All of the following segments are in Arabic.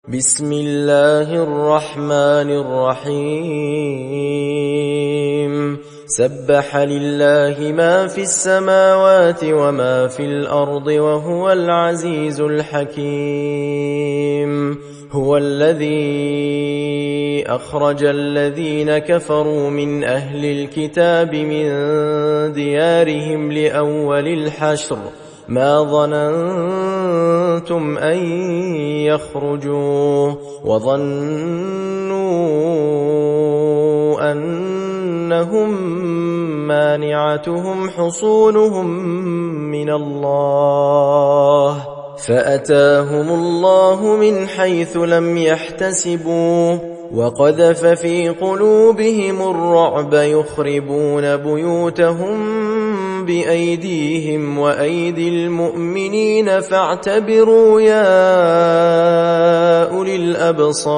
بسم الله الرحمن الرحيم سبح لله ما في السماوات وما في الأرض وهو العزيز الحكيم هو الذي أخرج الذين كفروا من أهل الكتاب من ديارهم لأول الحشر ما ظننتم أن يخرجوا وظنوا أنهم مانعتهم حصونهم من الله فأتاهم الله من حيث لم يحتسبوا وقذف في قلوبهم الرعب يخربون بيوتهم بأيديهم وأيدي المؤمنين فاعتبروا يا أولي الأبصار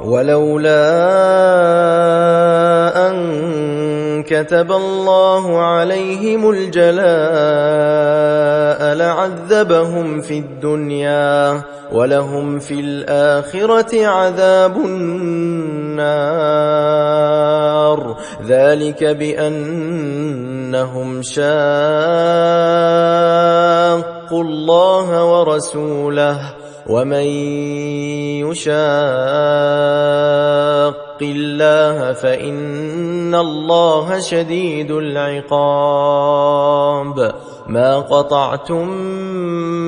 ولولا أن كتب الله عليهم الجلاء لعذبهم في الدنيا ولهم في الآخرة عذاب النار ذلك بأنهم شاقوا الله ورسوله ومن يشاق الله فإن الله شديد العقاب ما قطعتم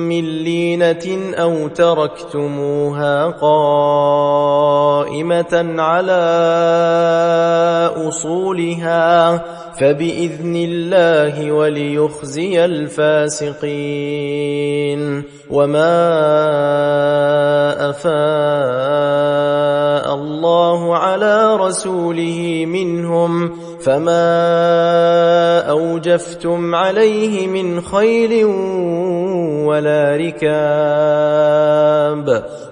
من لينة أو تركتموها قائمة على أصولها فبإذن الله وليخزي الفاسقين وما أفاء الله على رسوله منهم فما أوجفتم عليه من خيل ولا ركاب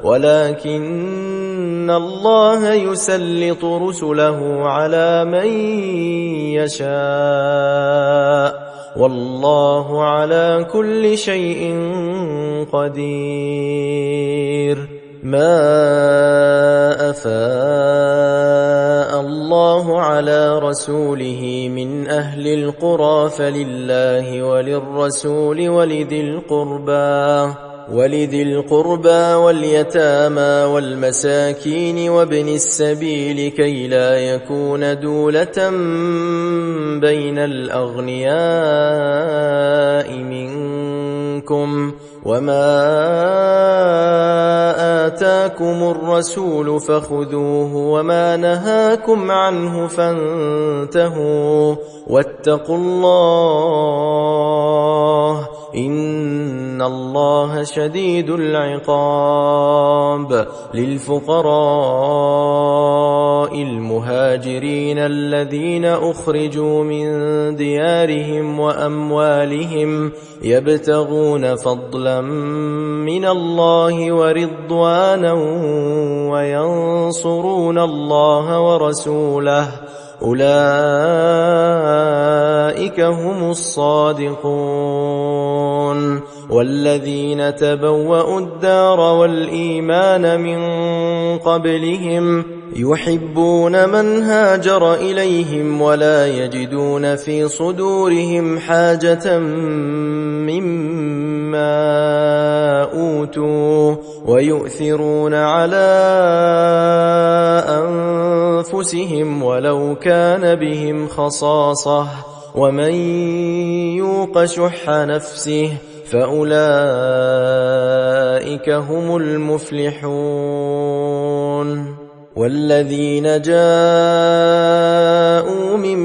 ولكن الله يسلط رسله على من يشاء والله على كل شيء قدير ما أفاء الله على رسوله من أهل القرى فلله وللرسول ولذي القربى واليتامى والمساكين وابن السبيل كي لا يكون دولة بين الأغنياء منكم وما آتاكم الرسول فخذوه وما نهاكم عنه فانتهوا واتقوا الله إن الله شديد العقاب للفقراء المهاجرين الذين أخرجوا من ديارهم وأموالهم يبتغون فضلا من الله ورضوانا وينصرون الله ورسوله أولئك هم الصادقون والذين تبوأوا الدار والإيمان من قبلهم يحبون من هاجر إليهم ولا يجدون في صدورهم حاجة مما أوتوا ويؤثرون على أنفسهم ولو كان بهم خصاصة ومن يوق شح نفسه فأولئك هم المفلحون والذين جاءوا من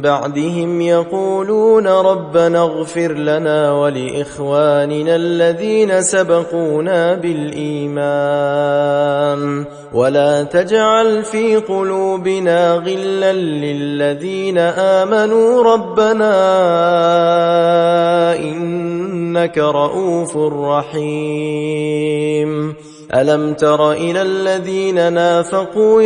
بعدهم يقولون ربنا اغفر لنا ولإخواننا الذين سبقونا بالإيمان ولا تجعل في قلوبنا غلا للذين آمنوا ربنا إنك إنك رؤوف رحيم ألم تر إلى الذين نافقوا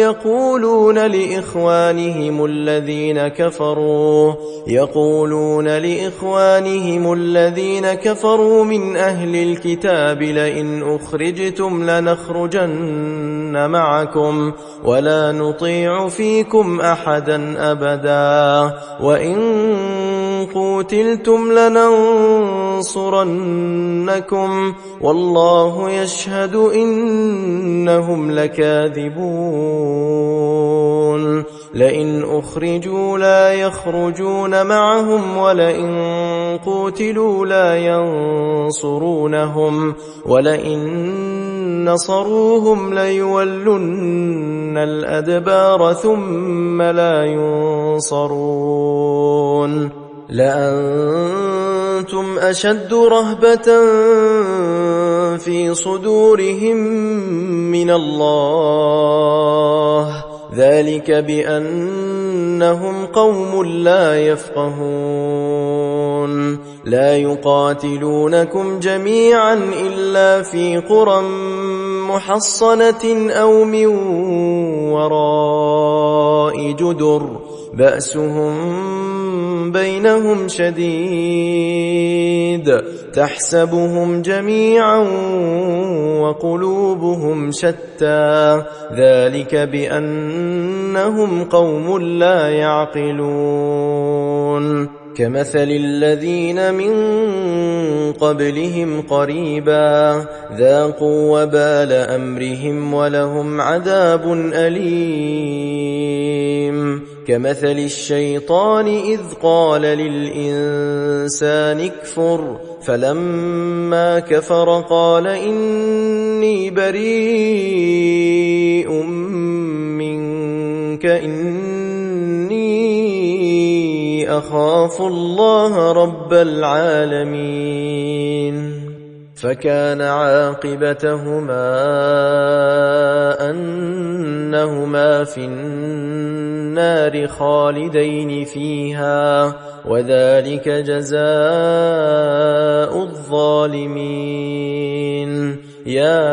يقولون لإخوانهم الذين كفروا من أهل الكتاب لئن أخرجتم لنخرجن معكم ولا نطيع فيكم أحدا أبدا وإن قوتلتم لننصرنكم والله يشهد إنهم لكاذبون لئن أخرجوا لا يخرجون معهم ولئن قوتلوا لا ينصرونهم ولئن نصروهم ليولن الأدبار ثم لا ينصرون لأنتم أشد رهبة في صدورهم من الله ذلك بأنهم قوم لا يفقهون لا يقاتلونكم جميعا إلا في قرى محصنة أو من وراء جدر بأسهم بينهم شديد تحسبهم جميعا وقلوبهم شتى ذلك بأنهم قوم لا يعقلون كمثل الذين من قبلهم قريبا ذاقوا وبال أمرهم ولهم عذاب أليم كمثل الشيطان إذ قال للإنسان اكفر فلما كفر قال إني بريء منك إني أخاف الله رب العالمين فكان عاقبتهما أنهما في النار خالدين فيها وذلك جزاء الظالمين يا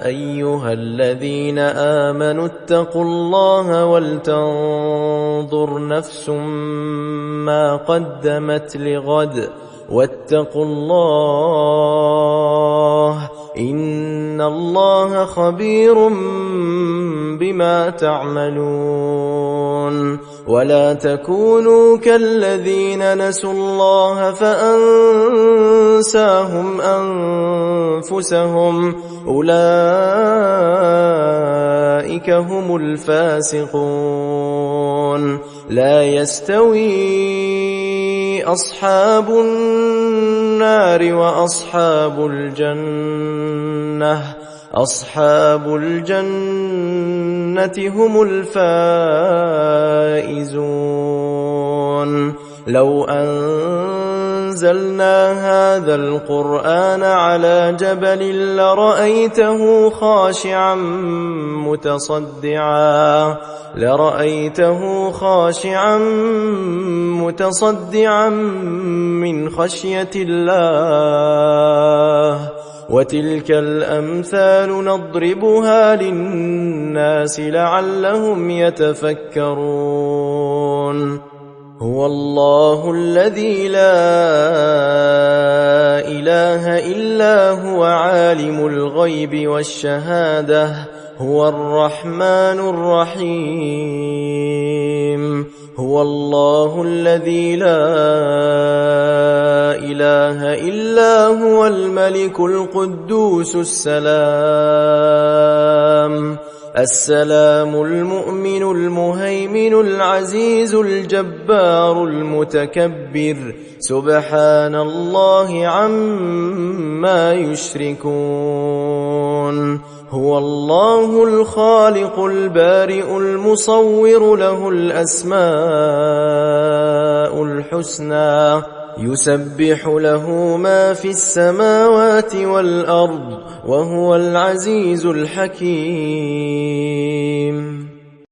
أيها الذين آمنوا اتقوا الله ولتنظر نفس ما قدمت لغد واتقوا الله إن الله خبير بما تعملون ولا تكونوا كالذين نسوا الله فأنساهم أنفسهم أولئك هم الفاسقون لا يستوي أصحاب النار وأصحاب الجنة أصحاب الجنة هم الفائزون لو أنزلنا هذا القرآن على جبل لرأيته خاشعا متصدعا من خشية الله وتلك الأمثال نضربها للناس لعلهم يتفكرون هو الله الذي لا إله إلا هو عالم الغيب والشهادة هو الرحمن الرحيم هو الله الذي لا إله إلا هو الملك القدوس السلام المؤمن المهيمن العزيز الجبار المتكبر سبحان الله عما يشركون هو الله الخالق البارئ المصور له الأسماء الحسنى يسبح له ما في السماوات والأرض وهو العزيز الحكيم